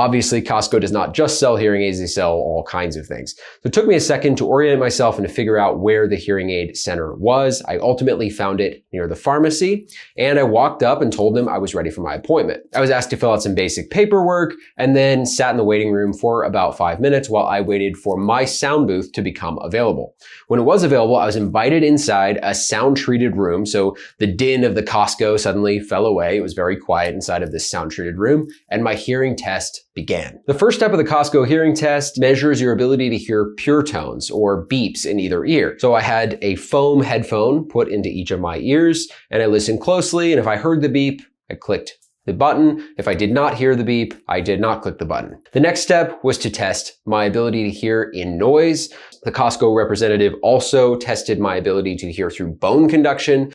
Obviously, Costco does not just sell hearing aids, they sell all kinds of things. So it took me a second to orient myself and to figure out where the hearing aid center was. I ultimately found it near the pharmacy, and I walked up and told them I was ready for my appointment. I was asked to fill out some basic paperwork and then sat in the waiting room for about 5 minutes while I waited for my sound booth to become available. When it was available, I was invited inside a sound-treated room, so the din of the Costco suddenly fell away. It was very quiet inside of this sound-treated room, and my hearing test began. The first step of the Costco hearing test measures your ability to hear pure tones or beeps in either ear. So I had a foam headphone put into each of my ears, and I listened closely, and if I heard the beep, I clicked the button. If I did not hear the beep, I did not click the button. The next step was to test my ability to hear in noise. The Costco representative also tested my ability to hear through bone conduction.